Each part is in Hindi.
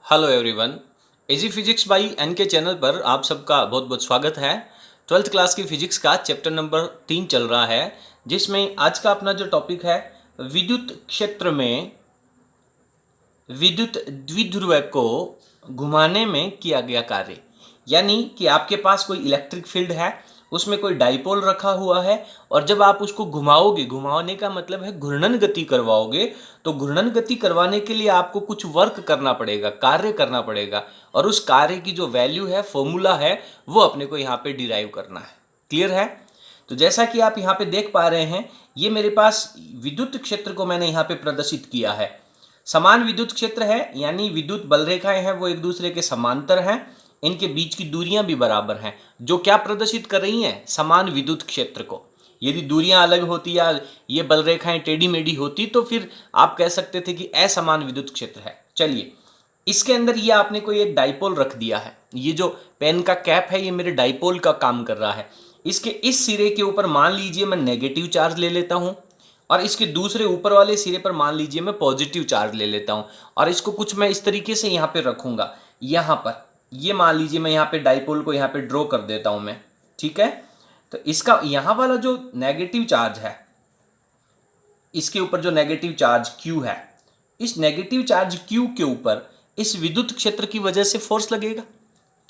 Hello everyone. Easy physics by N K channel पर आप सबका बहुत बहुत स्वागत है। 12th क्लास की फिजिक्स का चैप्टर नंबर 3 चल रहा है, जिसमें आज का अपना जो टॉपिक है विद्युत क्षेत्र में विद्युत द्विध्रुव को घुमाने में किया गया कार्य। यानी कि आपके पास कोई इलेक्ट्रिक फील्ड है, उसमें कोई डाइपोल रखा हुआ है और जब आप उसको घुमाओगे, घुमाने का मतलब है घूर्णन गति करवाओगे, तो घूर्णन गति करवाने के लिए आपको कुछ वर्क करना पड़ेगा, कार्य करना पड़ेगा और उस कार्य की जो वैल्यू है, फॉर्मूला है, वो अपने को यहाँ पे डिराइव करना है। क्लियर है? तो जैसा कि आप यहाँ पे देख पा रहे हैं, ये मेरे पास विद्युत क्षेत्र को मैंने यहाँ पे प्रदर्शित किया है। समान विद्युत क्षेत्र है, यानी विद्युत बल रेखाएं हैं वो एक दूसरे के समांतर हैं, इनके बीच की दूरियां भी बराबर हैं, जो क्या प्रदर्शित कर रही हैं? समान विद्युत क्षेत्र को। यदि दूरियां अलग होती या ये बल रेखाएं टेढ़ी मेढ़ी होती तो फिर आप कह सकते थे कि असमान विद्युत क्षेत्र है। चलिए, इसके अंदर ये आपने कोई एक डाइपोल रख दिया है। ये जो पेन का कैप है ये मेरे डाइपोल का काम कर रहा है। इसके इस सिरे के ऊपर मान लीजिए मैं नेगेटिव चार्ज ले लेता हूं और इसके दूसरे ऊपर वाले सिरे पर मान लीजिए मैं पॉजिटिव चार्ज ले लेता हूं और इसको कुछ मैं इस तरीके से यहाँ पे रखूंगा। यहाँ पर ये मान लीजिए मैं यहाँ पे डाइपोल को यहाँ पे ड्रॉ कर देता हूं मैं, ठीक है। तो इसका यहाँ वाला जो नेगेटिव चार्ज है, इसके ऊपर जो नेगेटिव चार्ज Q है, इस नेगेटिव चार्ज Q के ऊपर इस विद्युत क्षेत्र की वजह से फोर्स लगेगा।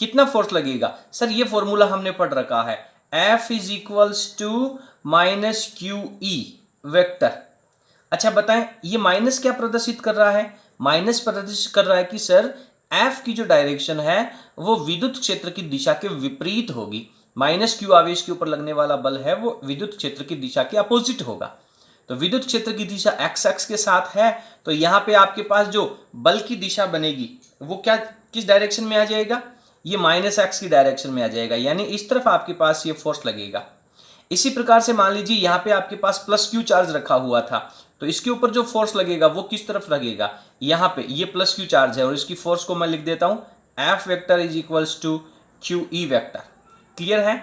कितना फोर्स लगेगा सर? ये फॉर्मूला हमने पढ़ रखा है, F is equals to minus Q E vector. अच्छा बताएं, ये माइनस क्या प्रदर्शित कर रहा है? माइनस प्रदर्शित कर रहा है कि सर F की जो डायरेक्शन है वो विद्युत क्षेत्र की दिशा के विपरीत होगी। माइनस क्यू आवेश के ऊपर लगने वाला बल है वो विद्युत क्षेत्र की दिशा के अपोजिट होगा। तो विद्युत क्षेत्र की दिशा एक्स एक्स के साथ है, तो यहाँ पे आपके पास जो बल की दिशा बनेगी वो क्या, किस डायरेक्शन में आ जाएगा? ये माइनस एक्स की डायरेक्शन में आ जाएगा, यानी इस तरफ आपके पास ये फोर्स लगेगा। इसी प्रकार से मान लीजिए यहाँ पे आपके पास प्लस क्यू चार्ज रखा हुआ था, तो इसके ऊपर जो फोर्स लगेगा वो किस तरफ लगेगा? यहाँ पे ये प्लस क्यू चार्ज है और इसकी फोर्स को मैं लिख देता हूँ F vector is equals to Q E vector. Clear है?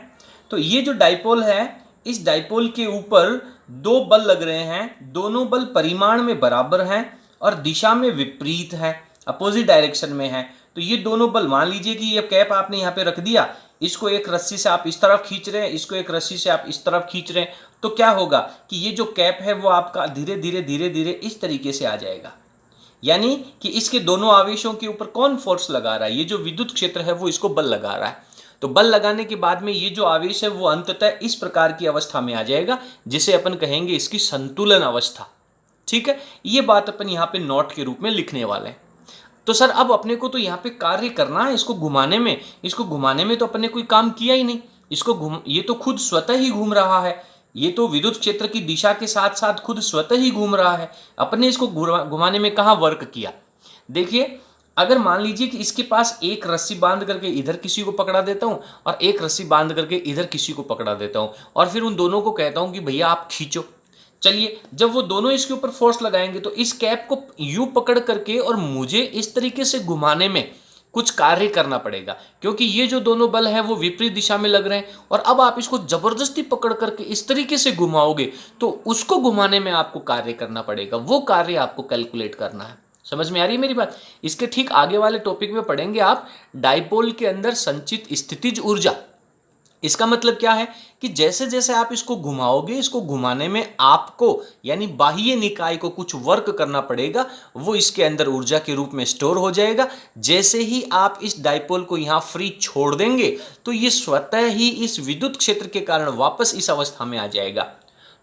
तो ये जो डाइपोल है, इस डाइपोल के ऊपर दो बल लग रहे हैं, दोनों बल परिमाण में बराबर हैं और दिशा में विपरीत है, अपोजिट डायरेक्शन में है। तो ये दोनों बल, मान लीजिए कि ये कैप आपने यहाँ पे रख दिया, इसको एक रस्सी से आप इस तरफ खींच रहे हैं, इसको एक रस्सी से आप इस तरफ खींच रहे हैं, तो क्या होगा कि ये जो कैप है वो आपका धीरे धीरे धीरे धीरे इस तरीके से आ जाएगा। यानी कि इसके दोनों आवेशों के ऊपर कौन फोर्स लगा रहा है? ये जो विद्युत क्षेत्र है वो इसको बल लगा रहा है। तो बल लगाने के बाद में ये जो आवेश है वो अंततः इस प्रकार की अवस्था में आ जाएगा, जिसे अपन कहेंगे इसकी संतुलन अवस्था। ठीक है, ये बात अपन यहाँ पे नोट के रूप में लिखने वाले हैं। तो सर अब अपने को तो यहाँ पे कार्य करना है इसको घुमाने में। इसको घुमाने में तो अपने कोई काम किया ही नहीं, इसको ये तो खुद स्वतः ही घूम रहा है। ये तो विद्युत क्षेत्र की दिशा के साथ साथ खुद स्वतः ही घूम रहा है। अपने इसको घुमाने में कहाँ वर्क किया? देखिए, अगर मान लीजिए कि इसके पास एक रस्सी बांध करके इधर किसी को पकड़ा देता हूं और एक रस्सी बांध करके इधर किसी को पकड़ा देता हूं और फिर उन दोनों को कहता हूं कि भैया आप खींचो। चलिए, जब वो दोनों इसके ऊपर फोर्स लगाएंगे तो इस कैप को यूं पकड़ करके और मुझे इस तरीके से घुमाने में कुछ कार्य करना पड़ेगा, क्योंकि ये जो दोनों बल हैं वो विपरीत दिशा में लग रहे हैं। और अब आप इसको जबरदस्ती पकड़ करके इस तरीके से घुमाओगे तो उसको घुमाने में आपको कार्य करना पड़ेगा, वो कार्य आपको कैलकुलेट करना है। समझ में आ रही है मेरी बात? इसके ठीक आगे वाले टॉपिक में पढ़ेंगे आप डाइपोल के अंदर संचित स्थितिज ऊर्जा। इसका मतलब क्या है कि जैसे जैसे आप इसको घुमाओगे, इसको घुमाने में आपको यानी बाह्य निकाय को कुछ वर्क करना पड़ेगा, वो इसके अंदर ऊर्जा के रूप में स्टोर हो जाएगा। जैसे ही आप इस डाइपोल को यहां फ्री छोड़ देंगे तो ये स्वतः ही इस विद्युत क्षेत्र के कारण वापस इस अवस्था में आ जाएगा।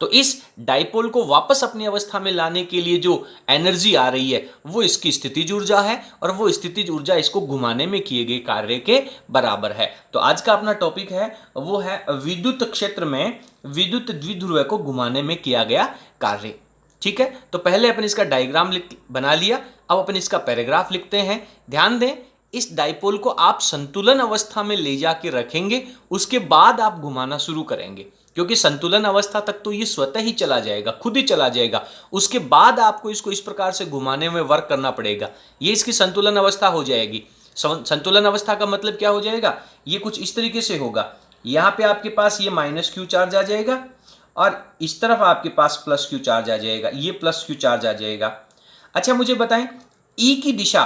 तो इस डाइपोल को वापस अपनी अवस्था में लाने के लिए जो एनर्जी आ रही है वो इसकी स्थितिज ऊर्जा है और वो स्थितिज ऊर्जा इसको घुमाने में किए गए कार्य के बराबर है। तो आज का अपना टॉपिक है वो है विद्युत क्षेत्र में विद्युत द्विध्रुव को घुमाने में किया गया कार्य। ठीक है, तो पहले अपन इसका डायग्राम बना लिया, अब अपन इसका पैराग्राफ लिखते हैं। ध्यान दें, इस डाइपोल को आप संतुलन अवस्था में ले जाके रखेंगे, उसके बाद आप घुमाना शुरू करेंगे, क्योंकि संतुलन अवस्था तक तो ये स्वतः ही चला जाएगा, खुद ही चला जाएगा। उसके बाद आपको इसको इस प्रकार से घुमाने में वर्क करना पड़ेगा। ये इसकी संतुलन अवस्था हो जाएगी। संतुलन अवस्था का मतलब क्या हो जाएगा? ये कुछ इस तरीके से होगा। यहाँ पे आपके पास ये माइनस क्यू चार्ज आ जाएगा और इस तरफ आपके पास प्लस क्यू चार्ज आ जाएगा, ये प्लस क्यू चार्ज आ जाएगा। अच्छा मुझे बताएं, ई की दिशा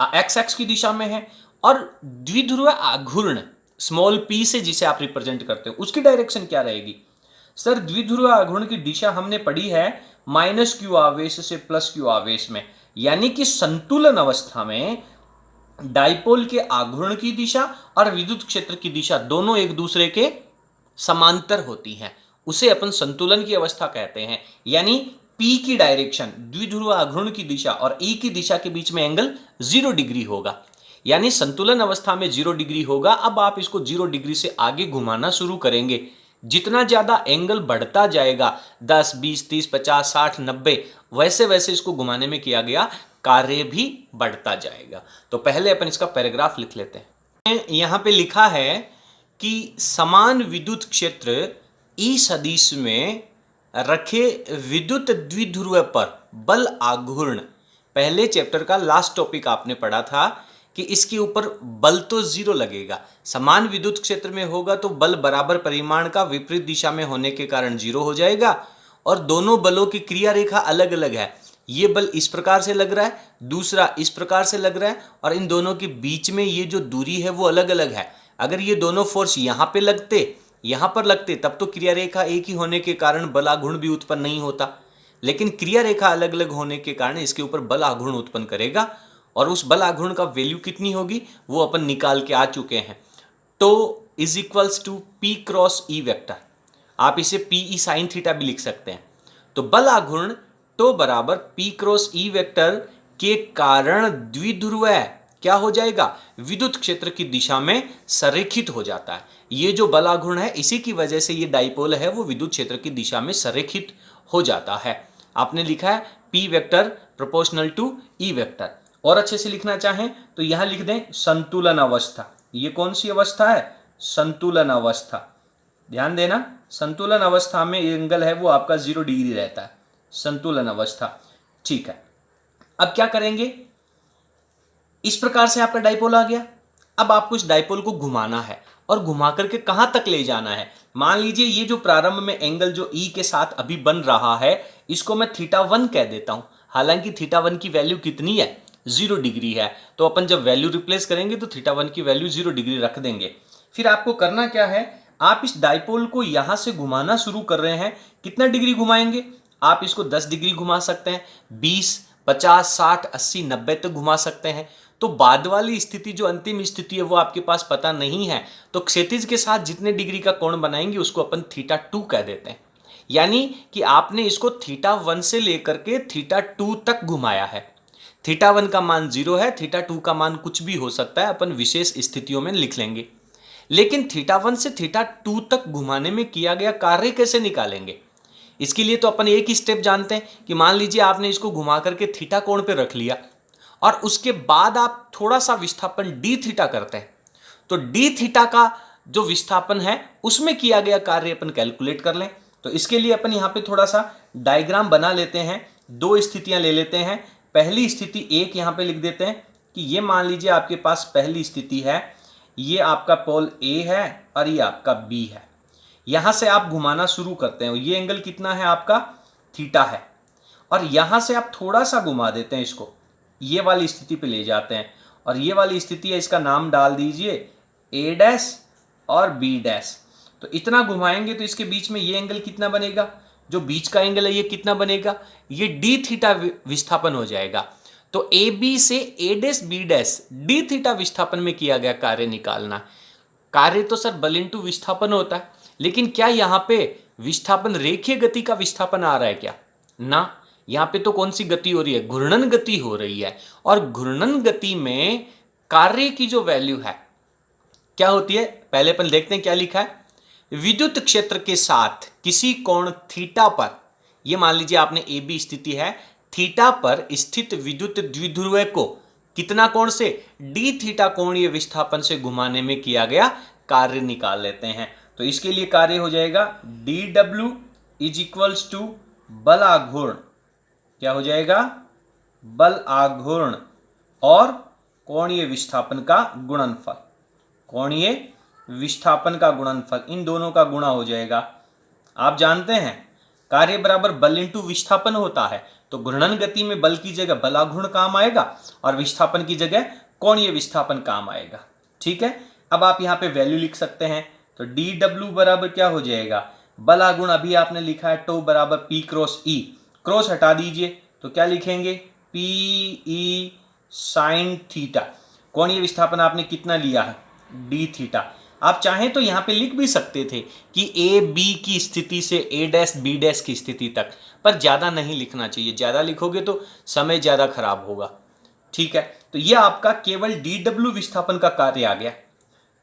एक्स एक्स की दिशा में है, और द्विध्रुव आघूर्ण स्मॉल पी से जिसे आप रिप्रेजेंट करते हो उसकी डायरेक्शन क्या रहेगी? सर द्विध्रुव आघूर्ण की दिशा हमने पढ़ी है माइनस क्यू आवेश से प्लस क्यू आवेश में, यानी कि संतुलन अवस्था में डाइपोल के आघूर्ण की दिशा और विद्युत क्षेत्र की दिशा दोनों एक दूसरे के समांतर होती हैं, उसे अपन संतुलन की अवस्था कहते हैं। यानी P की डायरेक्शन द्विध्रुव आघूर्ण की दिशा और E की दिशा के बीच में एंगल 0 डिग्री होगा, यानी संतुलन अवस्था में 0 डिग्री होगा। अब आप इसको 0 डिग्री से आगे घुमाना शुरू करेंगे, जितना ज्यादा एंगल बढ़ता जाएगा 10, 20, 30, 50, 60, 90 वैसे वैसे इसको घुमाने में किया गया कार्य भी बढ़ता जाएगा। तो पहले अपन इसका पैराग्राफ लिख लेते हैं। यहां पे लिखा है कि समान विद्युत क्षेत्र ई सदिश में रखे विद्युत द्विध्रुव पर बल आघूर्ण, पहले चैप्टर का लास्ट टॉपिक आपने पढ़ा था कि इसके ऊपर बल तो 0 लगेगा, समान विद्युत क्षेत्र में होगा तो बल बराबर परिमाण का विपरीत दिशा में होने के कारण 0 हो जाएगा, और दोनों बलों की क्रिया रेखा अलग अलग है। ये बल इस प्रकार से लग रहा है, दूसरा इस प्रकार से लग रहा है, और इन दोनों के बीच में ये जो दूरी है वो अलग अलग है। अगर ये दोनों फोर्स यहां पे लगते, यहां पर लगते, तब तो क्रिया रेखा एक ही होने के कारण बल आघूर्ण भी उत्पन्न नहीं होता, लेकिन क्रिया रेखा अलग अलग होने के कारण इसके ऊपर बल आघूर्ण उत्पन्न करेगा, और उस बल आघूर्ण का वैल्यू कितनी होगी वो अपन निकाल के आ चुके हैं। तो is equals to P cross E vector, आप इसे PE साइन थीटा भी लिख सकते हैं। तो बल आघूर्ण तो बराबर P क्रॉस E वेक्टर के कारण द्विध्रुव क्या हो जाएगा, विद्युत क्षेत्र की दिशा में संरेखित हो जाता है। ये जो बल आघूर्ण है इसी की वजह से ये डाइपोल है वो विद्युत क्षेत्र की दिशा में संरेखित हो जाता है। आपने लिखा है P vector proportional to E vector. और अच्छे से लिखना चाहें तो यहां लिख दें संतुलन अवस्था। ये कौन सी अवस्था है? संतुलन अवस्था। ध्यान देना, संतुलन अवस्था में एंगल है वो आपका 0 डिग्री रहता है, संतुलन अवस्था। ठीक है, अब क्या करेंगे, इस प्रकार से आपका डाइपोल आ गया। अब आपको इस डाइपोल को घुमाना है, और घुमा करके कहां तक ले जाना है। मान लीजिए ये जो प्रारंभ में एंगल जो E के साथ अभी बन रहा है इसको मैं θ1 कह देता हूं। हालांकि θ1 की वैल्यू कितनी है, 0 डिग्री है, तो अपन जब वैल्यू रिप्लेस करेंगे तो θ1 की वैल्यू 0 डिग्री रख देंगे। फिर आपको करना क्या है, आप इस डाइपोल को यहां से घुमाना शुरू कर रहे हैं। कितना डिग्री घुमाएंगे, आप इसको 10 डिग्री घुमा सकते हैं, 20, 50, 60, 80, 90 तक घुमा सकते हैं। तो बाद वाली स्थिति जो अंतिम स्थिति है वो आपके पास पता नहीं है, तो क्षैतिज के साथ जितने डिग्री का कोण बनाएंगे उसको अपन θ2 कह देते हैं। यानी कि आपने इसको θ1 से लेकर के θ2 तक घुमाया है। θ1 का मान 0 है, θ2 का मान कुछ भी हो सकता है, अपन विशेष स्थितियों में लिख लेंगे। लेकिन θ1 से θ2 तक घुमाने में किया गया कार्य कैसे निकालेंगे, इसके लिए तो अपन एक ही स्टेप जानते हैं कि मान लीजिए आपने इसको घुमा करके थीटा कोण पे रख लिया, और उसके बाद आप थोड़ा सा विस्थापन डी थीटा करते हैं, तो डी थीटा का जो विस्थापन है उसमें किया गया कार्य अपन कैलकुलेट कर लें। तो इसके लिए अपन यहाँ पे थोड़ा सा डायग्राम बना लेते हैं, दो स्थितियां ले लेते हैं। पहली स्थिति एक यहाँ पे लिख देते हैं कि ये मान लीजिए आपके पास पहली स्थिति है, ये आपका पोल ए है और ये आपका बी है। यहां से आप घुमाना शुरू करते हैं, ये एंगल कितना है आपका, थीटा है, और यहां से आप थोड़ा सा घुमा देते हैं, इसको ये वाली स्थिति पे ले जाते हैं, और ये वाली स्थिति है, इसका नाम डाल दीजिए ए डैश और बी डैश। तो इतना घुमाएंगे तो इसके बीच में ये एंगल कितना बनेगा, जो बीच का एंगल है ये कितना बनेगा, ये डी थीटा विस्थापन हो जाएगा। तो ए बी से A dash B dash D theta विस्थापन में किया गया कार्य निकालना। कार्य तो सर बल इंटू विस्थापन होता है, लेकिन क्या यहाँ पे विस्थापन रेखीय गति का विस्थापन आ रहा है क्या, ना, यहाँ पे तो कौन सी गति हो रही है, घूर्णन गति हो रही है। और घूर्णन गति में कार्य की जो वैल्यू है क्या होती है, पहले अपन देखते हैं क्या लिखा है। विद्युत क्षेत्र के साथ किसी कोण थीटा पर, ये मान लीजिए आपने ए बी स्थिति है, थीटा पर स्थित विद्युत द्विध्रुव को कितना कोण से, डी थीटा कोणीय विस्थापन से घुमाने में किया गया कार्य निकाल लेते हैं। तो इसके लिए कार्य हो जाएगा D W is equals to बल आघूर्ण, क्या हो जाएगा, बल आघूर्ण और कोणीय विस्थापन का गुणनफल, कोणीय विस्थापन का गुणनफल, इन दोनों का गुणा हो जाएगा। आप जानते हैं कार्य बराबर बल इंटू विस्थापन होता है, तो घूर्णन गति में बल की जगह बलाघूर्ण काम आएगा और विस्थापन की जगह कोणीय विस्थापन काम आएगा। ठीक है, अब आप यहाँ पे वैल्यू लिख सकते हैं, तो डी डब्ल्यू बराबर क्या हो जाएगा, बलागुण अभी आपने लिखा है टो बराबर पी क्रॉस ई, क्रॉस हटा दीजिए तो क्या लिखेंगे, पी ई साइन थीटा, कोणीय विस्थापन आपने कितना लिया है, डी थीटा। आप चाहें तो यहाँ पे लिख भी सकते थे कि ए बी की स्थिति से ए डैश बी डैश की स्थिति तक, पर ज़्यादा नहीं लिखना चाहिए, ज़्यादा लिखोगे तो समय ज़्यादा खराब होगा। ठीक है, तो ये आपका केवल डी डब्ल्यू विस्थापन का कार्य आ गया।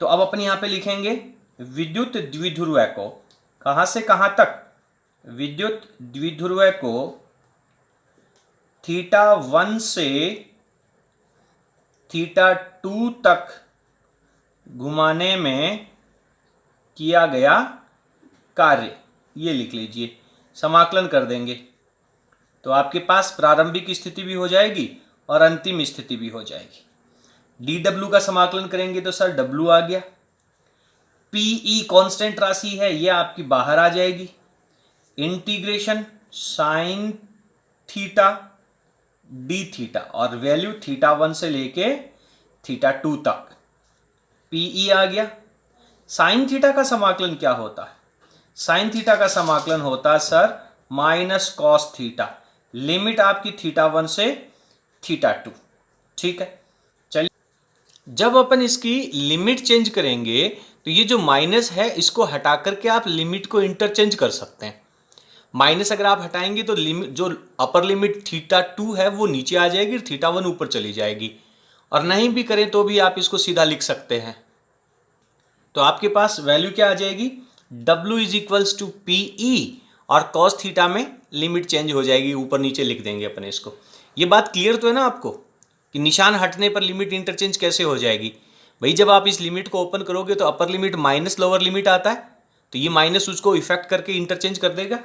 तो अब अपन यहाँ पे लिखेंगे विद्युत द्विध्रुव को कहाँ से कहाँ तक, विद्युत द्विध्रुव को θ1 से θ2 तक घुमाने में किया गया कार्य, ये लिख लीजिए, समाकलन कर देंगे तो आपके पास प्रारंभिक स्थिति भी हो जाएगी और अंतिम स्थिति भी हो जाएगी। डी डब्ल्यू का समाकलन करेंगे तो सर डब्ल्यू आ गया, पीई कांस्टेंट राशि है ये आपकी बाहर आ जाएगी, integration sine theta D theta और वैल्यू θ1 से लेके θ2 तक, पीई आ गया। साइन थीटा का समाकलन क्या होता है, साइन थीटा का समाकलन होता है sir minus cos theta, limit आपकी θ1 से θ2। ठीक है, चलिए जब अपन इसकी लिमिट चेंज करेंगे तो ये जो माइनस है इसको हटा करके आप लिमिट को इंटरचेंज कर सकते हैं। माइनस अगर आप हटाएंगे तो लिमिट जो अपर लिमिट θ2 है वो नीचे आ जाएगी, θ1 ऊपर चली जाएगी, और नहीं भी करें तो भी आप इसको सीधा लिख सकते हैं। तो आपके पास वैल्यू क्या आ जाएगी, W is equals to P E, और कॉस थीटा में लिमिट चेंज हो जाएगी, ऊपर नीचे लिख देंगे अपने इसको। ये बात क्लियर तो है ना आपको कि निशान हटने पर लिमिट इंटरचेंज कैसे हो जाएगी। भाई जब आप इस लिमिट को ओपन करोगे तो अपर लिमिट माइनस लोअर लिमिट आता है, तो ये माइनस उसको इफेक्ट करके इंटरचेंज कर देगा।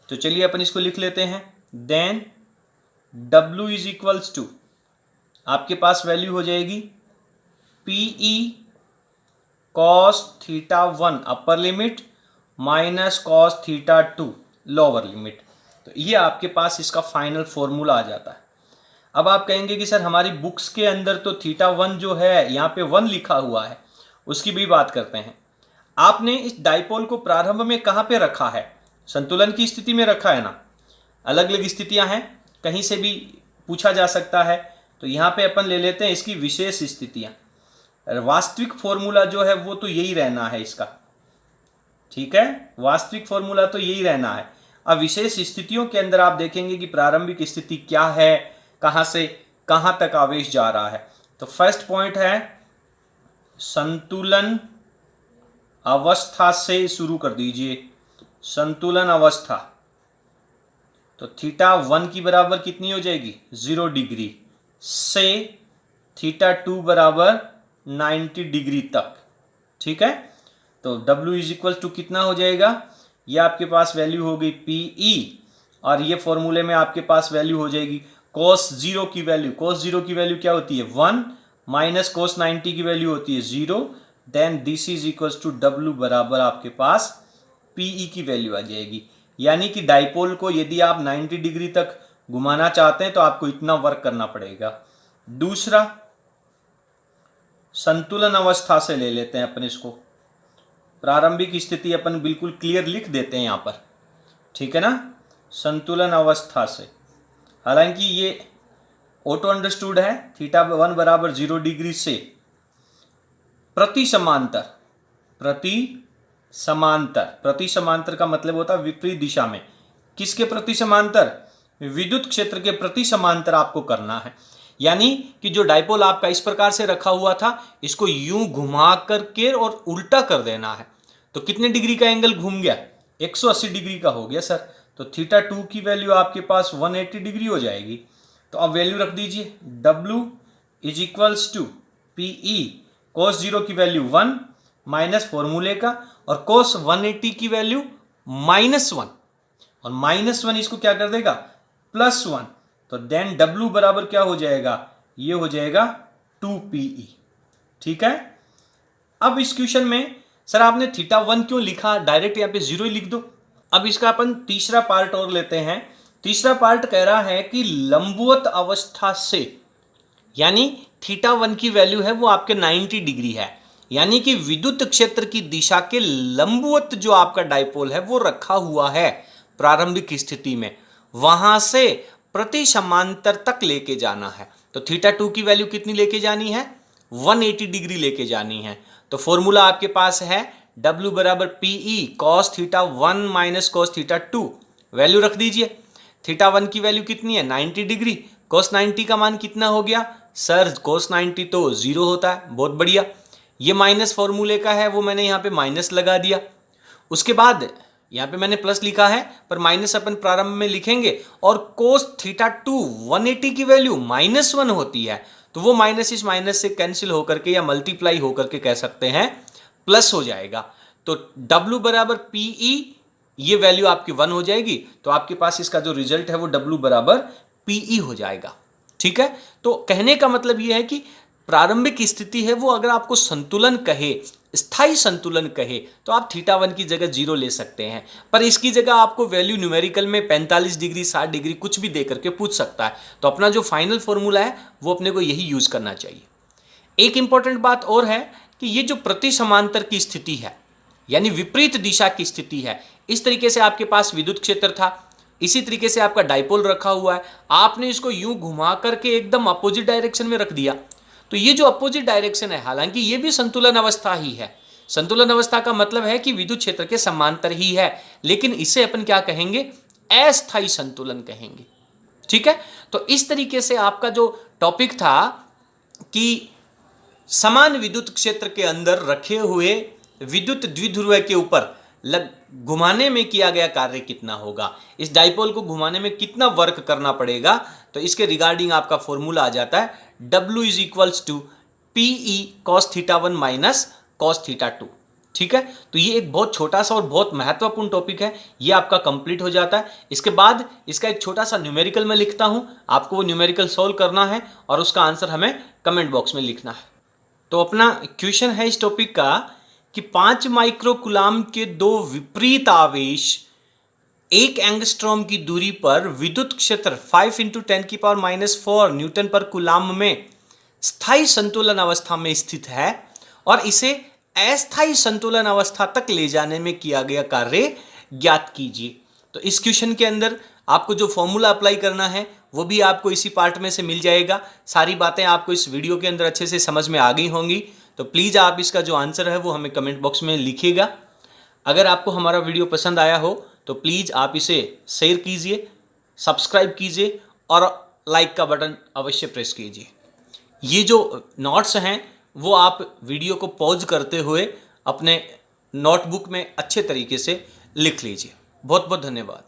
तो चलिए अपन इसको लिख लेते हैं, then W is equals to आपके पास वैल्यू हो जाएगी PE cos θ1 upper limit minus cos θ2 lower limit. तो ये आपके पास इसका फाइनल फॉर्मूला आ जाता है। अब आप कहेंगे कि सर हमारी बुक्स के अंदर तो θ1 जो है यहाँ पे 1 लिखा हुआ है, उसकी भी बात करते हैं। आपने इस डाइपोल को प्रारंभ में कहाँ पे रखा है, संतुलन की स्थिति में रखा है ना। अलग अलग स्थितियां हैं, कहीं से भी पूछा जा सकता है, तो यहाँ पे अपन ले लेते हैं इसकी विशेष स्थितियां। वास्तविक फॉर्मूला जो है वो तो यही रहना है इसका, ठीक है, वास्तविक फॉर्मूला तो यही रहना है। अब विशेष स्थितियों के अंदर आप देखेंगे कि प्रारंभिक स्थिति क्या है, कहाँ से कहाँ तक आवेश जा रहा है। तो फर्स्ट पॉइंट है संतुलन अवस्था से शुरू कर दीजिए, संतुलन अवस्था। तो θ1 की बराबर कितनी हो जाएगी, 0 डिग्री से θ2 बराबर 90 डिग्री तक। ठीक है, तो W इज इक्वल टू कितना हो जाएगा, ये आपके पास वैल्यू हो गई PE, और ये फॉर्मूले में आपके पास वैल्यू हो जाएगी cos 0 की वैल्यू, cos 0 की वैल्यू क्या होती है 1, माइनस cos 90 की वैल्यू होती है 0, then this is equal to W बराबर आपके पास PE की वैल्यू आ जाएगी। यानी कि डाइपोल को यदि आप 90 डिग्री तक घुमाना चाहते हैं तो आपको इतना वर्क करना पड़ेगा। दूसरा संतुलन अवस्था से ले लेते हैं अपन इसको, प्रारंभिक स्थिति अपन बिल्कुल क्लियर लिख देते हैं यहाँ पर, ठीक है ना, संतुलन अवस्था से। हालांकि ये ऑटो अंडरस्टूड है, θ1 बराबर 0 डिग्री से प्रति समांतर, प्रति समांतर का मतलब होता है विपरीत दिशा में। किसके प्रति समांतर, विद्युत क्षेत्र के प्रति समांतर आपको करना है। यानी कि जो डाइपोल आपका इस प्रकार से रखा हुआ था, इसको यूं घुमा करके और उल्टा कर देना है। तो कितने डिग्री का एंगल घूम गया, 180 डिग्री का हो गया सर। तो θ2 की वैल्यू आपके पास 180 डिग्री हो जाएगी। तो अब वैल्यू रख दीजिए, W is equals to PE cos 0 की वैल्यू 1 माइनस फॉर्मूले का, और cos 180 की वैल्यू -1, और -1 इसको क्या कर देगा +1। तो देन W बराबर क्या हो जाएगा, ये हो जाएगा 2PE। ठीक है, अब इस क्वेश्चन में सर आपने θ1 क्यों लिखा, डायरेक्ट यहाँ पे 0 ही लिख दो। अब इसका अपन तीसरा पार्ट और लेते हैं। तीसरा पार्ट कह रहा है कि लंबवत अवस्था से, यानी θ1 की वैल्यू है वो आपके 90 डिग्री है, यानी कि विद्युत क्षेत्र की दिशा के लंबवत जो आपका डाइपोल है वो रखा हुआ है प्रारंभिक स्थिति में, वहां से प्रति समांतर तक लेके जाना है। तो θ2 की वैल्यू कितनी लेके जानी है? 180 डिग्री लेके जानी है। तो फॉर्मूला आपके पास है W बराबर PE cos θ1 minus cos θ2, value रख दीजिए। θ1 की वैल्यू कितनी है? 90 डिग्री। cos 90 का मान कितना हो गया सर? cos 90 तो 0 होता है। बहुत बढ़िया, ये माइनस फॉर्मूले का है, वो मैंने यहाँ पे माइनस लगा दिया। उसके बाद यहाँ पे मैंने प्लस लिखा है पर माइनस अपन प्रारंभ में लिखेंगे, और cos θ2 180 की वैल्यू -1 होती है, तो वो माइनस इस माइनस से कैंसिल होकर के या मल्टीप्लाई होकर के कह सकते हैं प्लस हो जाएगा। तो W बराबर PE, ये वैल्यू आपकी 1 हो जाएगी, तो आपके पास इसका जो रिजल्ट है वो W बराबर PE हो जाएगा। ठीक है, तो कहने का मतलब ये है कि प्रारंभिक स्थिति है वो अगर आपको संतुलन कहे, स्थायी संतुलन कहे, तो आप θ1 की जगह 0 ले सकते हैं, पर इसकी जगह आपको वैल्यू न्यूमेरिकल में 45 डिग्री 60 डिग्री कुछ भी दे करके पूछ सकता है। तो अपना जो फाइनल फॉर्मूला है वो अपने को यही यूज करना चाहिए। एक इंपॉर्टेंट बात और है कि ये जो प्रति समांतर की स्थिति है, यानी विपरीत दिशा की स्थिति है, इस तरीके से आपके पास विद्युत क्षेत्र था, इसी तरीके से आपका डाइपोल रखा हुआ है, आपने इसको यूं घुमा करके एकदम अपोजिट डायरेक्शन में रख दिया। तो ये जो अपोजिट डायरेक्शन है, हालांकि ये भी संतुलन अवस्था ही है। संतुलन अवस्था का मतलब है कि विद्युत क्षेत्र के समांतर ही है, लेकिन इसे अपन क्या कहेंगे? अस्थायी संतुलन कहेंगे। ठीक है, तो इस तरीके से आपका जो टॉपिक था कि समान विद्युत क्षेत्र के अंदर रखे हुए विद्युत द्विध्रुव के ऊपर घुमाने में किया गया कार्य कितना होगा, इस डाइपोल को घुमाने में कितना वर्क करना पड़ेगा, तो इसके रिगार्डिंग आपका फॉर्मूला आ जाता है W is equals to PE cos θ1 minus cos θ2। ठीक है, तो ये एक बहुत छोटा सा और बहुत महत्वपूर्ण टॉपिक है, ये आपका कंप्लीट हो जाता है। इसके बाद इसका एक छोटा सा न्यूमेरिकल मैं लिखता हूं, आपको वो न्यूमेरिकल सॉल्व करना है और उसका आंसर हमें कमेंट बॉक्स में लिखना है। तो अपना क्वेश्चन है इस टॉपिक का कि 5 माइक्रोकुलाम के 2 विपरीत आवेश 1 एंगस्ट्रॉम की दूरी पर विद्युत क्षेत्र 5 × 10⁻⁴ न्यूटन पर कुलाम में स्थायी संतुलन अवस्था में स्थित है और इसे अस्थायी संतुलन अवस्था तक ले जाने में किया गया कार्य ज्ञात कीजिए। तो इस क्वेश्चन के अंदर आपको जो फॉर्मूला अप्लाई करना है वो भी आपको इसी पार्ट में से मिल जाएगा। सारी बातें आपको इस वीडियो के अंदर अच्छे से समझ में आ गई होंगी। तो प्लीज़ आप इसका जो आंसर है वो हमें कमेंट बॉक्स में लिखिएगा। अगर आपको हमारा वीडियो पसंद आया हो तो प्लीज़ आप इसे शेयर कीजिए, सब्सक्राइब कीजिए और लाइक का बटन अवश्य प्रेस कीजिए। ये जो नोट्स हैं वो आप वीडियो को पॉज करते हुए अपने नोटबुक में अच्छे तरीके से लिख लीजिए। बहुत बहुत धन्यवाद।